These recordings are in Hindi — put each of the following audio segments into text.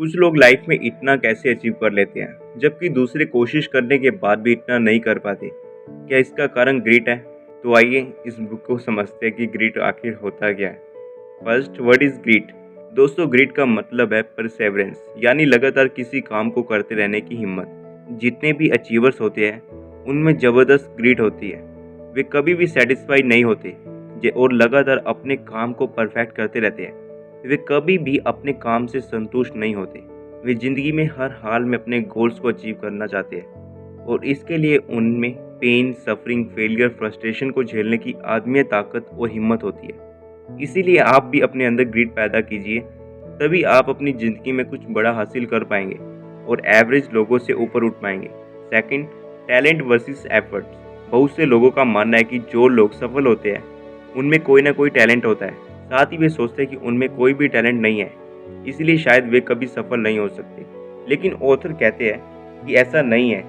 कुछ लोग लाइफ में इतना कैसे अचीव कर लेते हैं जबकि दूसरे कोशिश करने के बाद भी इतना नहीं कर पाते। क्या इसका कारण ग्रिट है? तो आइए इस बुक को समझते हैं कि ग्रिट आखिर होता क्या है। First, what is grit? दोस्तों, ग्रिट का मतलब है परसेवरेंस, यानी लगातार किसी काम को करते रहने की हिम्मत। जितने भी अचीवर्स होते हैं उनमें जबरदस्त ग्रिट होती है। वे कभी भी सेटिस्फाइड नहीं होते और लगातार अपने काम को परफेक्ट करते रहते हैं। वे कभी भी अपने काम से संतुष्ट नहीं होते। वे जिंदगी में हर हाल में अपने गोल्स को अचीव करना चाहते हैं और इसके लिए उनमें पेन, सफरिंग, फेलियर, फ्रस्ट्रेशन को झेलने की आदमी ताकत और हिम्मत होती है। इसीलिए आप भी अपने अंदर ग्रिट पैदा कीजिए, तभी आप अपनी ज़िंदगी में कुछ बड़ा हासिल कर पाएंगे और एवरेज लोगों से ऊपर उठ पाएंगे। Second, talent versus efforts. बहुत से लोगों का मानना है कि जो लोग सफल होते हैं उनमें कोई ना कोई टैलेंट होता है। साथ ही वे सोचते हैं कि उनमें कोई भी टैलेंट नहीं है, इसलिए शायद वे कभी सफल नहीं हो सकते। लेकिन ऑथर कहते हैं कि ऐसा नहीं है।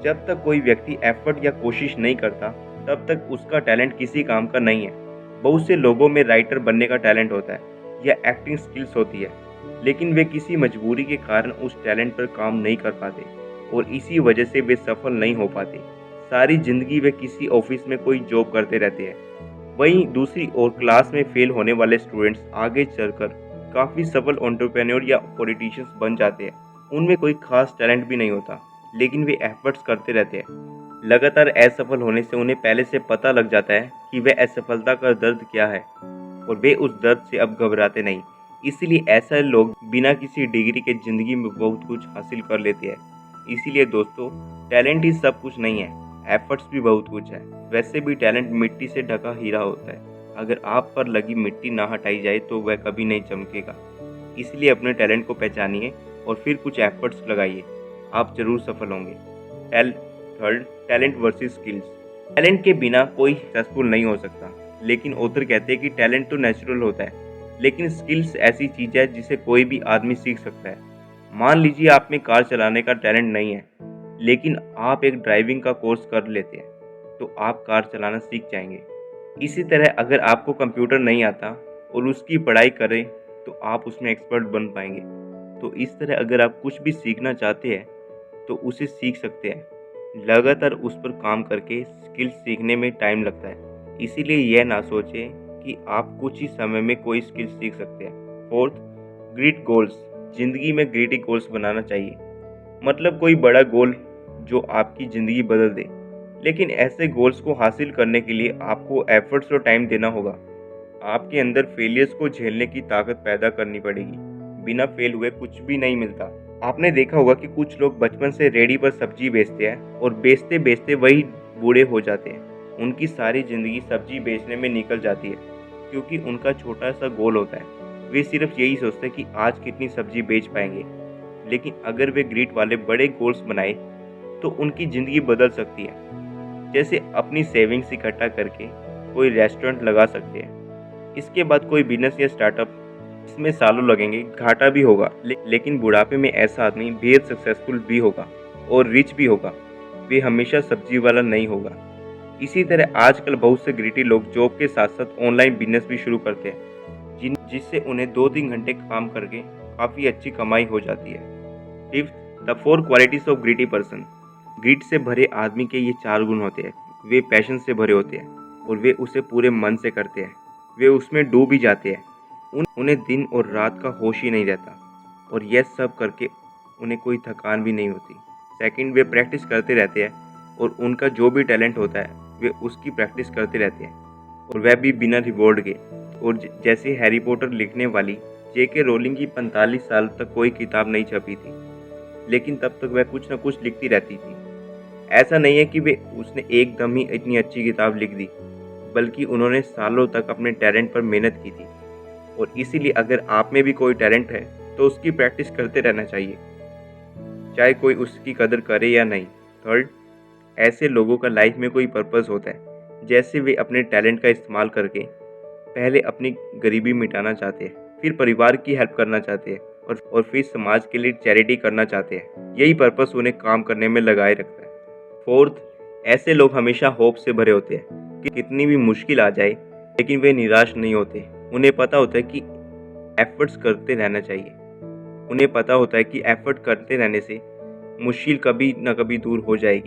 जब तक कोई व्यक्ति एफर्ट या कोशिश नहीं करता तब तक उसका टैलेंट किसी काम का नहीं है। बहुत से लोगों में राइटर बनने का टैलेंट होता है या एक्टिंग स्किल्स होती है, लेकिन वे किसी मजबूरी के कारण उस टैलेंट पर काम नहीं कर पाते और इसी वजह से वे सफल नहीं हो पाते। सारी जिंदगी वे किसी ऑफिस में कोई जॉब करते रहते हैं। वहीं दूसरी ओर क्लास में फेल होने वाले स्टूडेंट्स आगे चलकर काफ़ी सफल एंटरप्रेन्योर या पॉलिटिशियंस बन जाते हैं। उनमें कोई खास टैलेंट भी नहीं होता, लेकिन वे एफर्ट्स करते रहते हैं। लगातार असफल होने से उन्हें पहले से पता लग जाता है कि वह असफलता का दर्द क्या है और वे उस दर्द से अब घबराते नहीं। इसीलिए ऐसे लोग बिना किसी डिग्री के ज़िंदगी में बहुत कुछ हासिल कर लेते हैं। इसीलिए दोस्तों, टैलेंट ही सब कुछ नहीं है, एफर्ट्स भी बहुत कुछ है। वैसे भी टैलेंट मिट्टी से ढका हीरा होता है। अगर आप पर लगी मिट्टी ना हटाई जाए तो वह कभी नहीं चमकेगा। इसलिए अपने टैलेंट को पहचानिए और फिर कुछ एफर्ट्स लगाइए, आप जरूर सफल होंगे। Third, talent versus skills. Talent के बिना कोई सक्सेसफुल नहीं हो सकता, लेकिन ऑथर कहते हैं कि टैलेंट तो नेचुरल होता है, लेकिन स्किल्स ऐसी चीज़ है जिसे कोई भी आदमी सीख सकता है। मान लीजिए आप में कार चलाने का टैलेंट नहीं है, लेकिन आप एक ड्राइविंग का कोर्स कर लेते हैं तो आप कार चलाना सीख जाएंगे। इसी तरह अगर आपको कंप्यूटर नहीं आता और उसकी पढ़ाई करें तो आप उसमें एक्सपर्ट बन पाएंगे। तो इस तरह अगर आप कुछ भी सीखना चाहते हैं तो उसे सीख सकते हैं। लगातार उस पर काम करके स्किल्स सीखने में टाइम लगता है, इसीलिए यह ना सोचें कि आप कुछ ही समय में कोई स्किल सीख सकते हैं। Fourth, great goals. जिंदगी में ग्रेट गोल्स बनाना चाहिए, मतलब कोई बड़ा गोल जो आपकी ज़िंदगी बदल दे। लेकिन ऐसे गोल्स को हासिल करने के लिए आपको एफर्ट्स और टाइम देना होगा। आपके अंदर फेलियर्स को झेलने की ताकत पैदा करनी पड़ेगी। बिना फेल हुए कुछ भी नहीं मिलता। आपने देखा होगा कि कुछ लोग बचपन से रेडी पर सब्जी बेचते हैं और बेचते बेचते वही बूढ़े हो जाते हैं। उनकी सारी ज़िंदगी सब्जी बेचने में निकल जाती है, क्योंकि उनका छोटा सा गोल होता है। वे सिर्फ यही सोचते हैं कि आज कितनी सब्जी बेच पाएंगे। लेकिन अगर वे ग्रिट वाले बड़े गोल्स बनाए तो उनकी ज़िंदगी बदल सकती है। जैसे अपनी सेविंग्स इकट्ठा करके कोई रेस्टोरेंट लगा सकते हैं। इसके बाद कोई बिजनेस या स्टार्टअप। इसमें सालों लगेंगे, घाटा भी होगा, लेकिन बुढ़ापे में ऐसा आदमी बेहद सक्सेसफुल भी होगा और रिच भी होगा। वे हमेशा सब्जी वाला नहीं होगा। इसी तरह आजकल बहुत से ग्रिटी लोग जॉब के साथ साथ ऑनलाइन बिजनेस भी शुरू करते हैं, जिससे उन्हें 2-3 घंटे काम करके काफ़ी अच्छी कमाई हो जाती है। Fifth, the 4 qualities of gritty person. Grit से भरे आदमी के ये 4 गुण होते हैं। वे पैशन से भरे होते हैं और वे उसे पूरे मन से करते हैं। वे उसमें डूब ही जाते हैं। उन्हें दिन और रात का होश ही नहीं रहता और यह सब करके उन्हें कोई थकान भी नहीं होती। सेकंड, वे प्रैक्टिस करते रहते हैं और उनका जो भी टैलेंट होता है वे उसकी प्रैक्टिस करते रहते हैं और वह भी बिना रिवॉर्ड के। और जैसे हैरी पॉटर लिखने वाली जेके रोलिंग की 45 साल तक कोई किताब नहीं छपी थी, लेकिन तब तक वह कुछ न कुछ लिखती रहती थी। ऐसा नहीं है कि वे उसने एकदम ही इतनी अच्छी किताब लिख दी, बल्कि उन्होंने सालों तक अपने टैलेंट पर मेहनत की थी। और इसीलिए अगर आप में भी कोई टैलेंट है तो उसकी प्रैक्टिस करते रहना चाहिए, चाहे कोई उसकी कदर करे या नहीं। थर्ड, ऐसे लोगों का लाइफ में कोई पर्पस होता है। जैसे वे अपने टैलेंट का इस्तेमाल करके पहले अपनी गरीबी मिटाना चाहते हैं, फिर परिवार की हेल्प करना चाहते हैं और फिर समाज के लिए चैरिटी करना चाहते हैं। यही पर्पस उन्हें काम करने में लगाए रखता है। फोर्थ, ऐसे लोग हमेशा होप से भरे होते हैं कि कितनी भी मुश्किल आ जाए लेकिन वे निराश नहीं होते। उन्हें पता होता है कि एफर्ट्स करते रहना चाहिए। उन्हें पता होता है कि एफर्ट करते रहने से मुश्किल कभी न कभी दूर हो जाएगी।